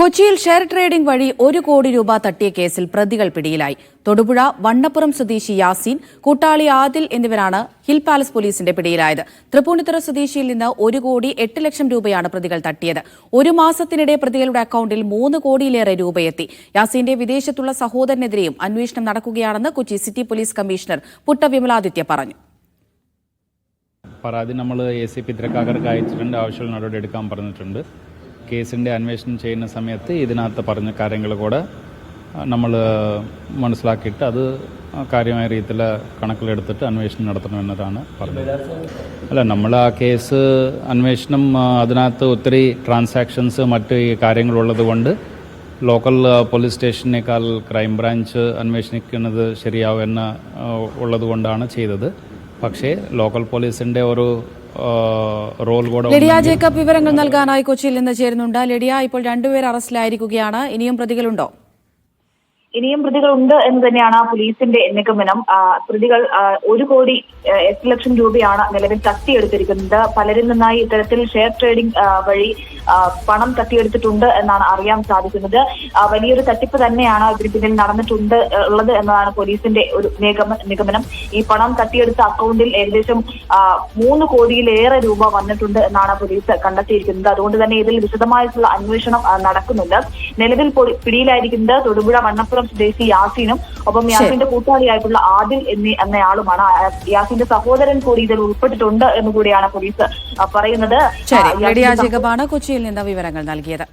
കൊച്ചിയിൽ share trading വഴി 1 കോടി രൂപ തട്ടിയ കേസിൽ പ്രതികൾ പിടിയിലായി. തൊടുപുഴ വണ്ണപ്പുറം സ്വദേശി യാസീൻ, കൂട്ടാളി ആദിൽ എന്നിവരാണ് ഹിൽ പാലസ് പോലീസിന്റെ പിടിയിലായത്. തൃപ്പൂണിത്തുറ സ്വദേശിയിൽ നിന്ന് 1 കോടി 8 ലക്ഷം രൂപയാണ് പ്രതികൾ തട്ടിയത്. ഒരു മാസത്തിനിടെ പ്രതികളുടെ അക്കൌണ്ടിൽ 3 കോടിയിലേറെ രൂപയെത്തി. യാസീന്റെ വിദേശത്തുള്ള സഹോദരനെതിരെയും അന്വേഷണം നടക്കുകയാണെന്ന് Kochi city police commissioner Putta Vimaladitya പറഞ്ഞു. പരാതി നമ്മൾ ACP തിരക്കാക്കർക്ക് അയച്ചിട്ടുണ്ട്. ആവശ്യമുള്ള നടപടി എടുക്കാൻ പറഞ്ഞിട്ടുണ്ട്. കേസിൻ്റെ അന്വേഷണം ചെയ്യുന്ന സമയത്ത് ഇതിനകത്ത് പറഞ്ഞ കാര്യങ്ങൾ കൂടെ നമ്മൾ മനസ്സിലാക്കിയിട്ട് അത് കാര്യമായ രീതിയിൽ കണക്കിലെടുത്തിട്ട് അന്വേഷണം നടത്തണമെന്നതാണ് പറഞ്ഞത്. അല്ല, നമ്മൾ ആ കേസ് അന്വേഷണം അതിനകത്ത് ഒത്തിരി ട്രാൻസാക്ഷൻസ് മറ്റ് കാര്യങ്ങളുള്ളത് കൊണ്ട് ലോക്കൽ പോലീസ് സ്റ്റേഷനേക്കാൾ ക്രൈംബ്രാഞ്ച് അന്വേഷിക്കുന്നത് ശരിയാവുമെന്ന് ഉള്ളതുകൊണ്ടാണ് ചെയ്തത്. പക്ഷേ ലോക്കൽ പോലീസിൻ്റെ ഒരു റോൾ കൂടെ. ലിഡിയ ജേക്കബ് വിവരങ്ങൾ നൽകാനായി കൊച്ചിയിൽ നിന്ന് ചേരുന്നുണ്ട്. ലിഡിയ, ഇപ്പോൾ 2 പേർ അറസ്റ്റിലായിരിക്കുകയാണ്. ഇനിയും പ്രതികളുണ്ടോ? ഇനിയും പ്രതികളുണ്ട് എന്ന് തന്നെയാണ് പോലീസിന്റെ നിഗമനം. പ്രതികൾ 1 കോടി 8 ലക്ഷം രൂപയാണ് നിലവിൽ തട്ടിയെടുത്തിരിക്കുന്നത്. പലരിൽ നിന്നായി ഇത്തരത്തിൽ ഷെയർ ട്രേഡിംഗ് വഴി പണം തട്ടിയെടുത്തിട്ടുണ്ട് എന്നാണ് അറിയാൻ സാധിക്കുന്നത്. വലിയൊരു തട്ടിപ്പ് തന്നെയാണ് ഇതിന് പിന്നിൽ നടന്നിട്ടുണ്ട് ഉള്ളത് എന്നതാണ് പോലീസിന്റെ ഒരു നിഗമനം. ഈ പണം തട്ടിയെടുത്ത അക്കൗണ്ടിൽ ഏകദേശം 3 കോടിയിലേറെ രൂപ വന്നിട്ടുണ്ട് എന്നാണ് പോലീസ് കണ്ടെത്തിയിരിക്കുന്നത്. അതുകൊണ്ട് തന്നെ ഇതിൽ വിശദമായിട്ടുള്ള അന്വേഷണം നടക്കുന്നുണ്ട്. നിലവിൽ പിടിയിലായിരിക്കുന്നത് തൊടുപുഴ വണ്ണപ്പുറം സ്വദേശി യാസീനും ഒപ്പം യാസീന്റെ കൂട്ടാളിയായിട്ടുള്ള ആദിൽ എന്നയാളുമാണ്. യാസീന്റെ സഹോദരൻ കൂടി ഇതിൽ ഉൾപ്പെട്ടിട്ടുണ്ട് എന്നുകൂടിയാണ് പോലീസ് പറയുന്നത്. ലിഡിയ ജേക്കബാണ് കൊച്ചിയിൽ നിന്ന് വിവരങ്ങൾ നൽകിയത്.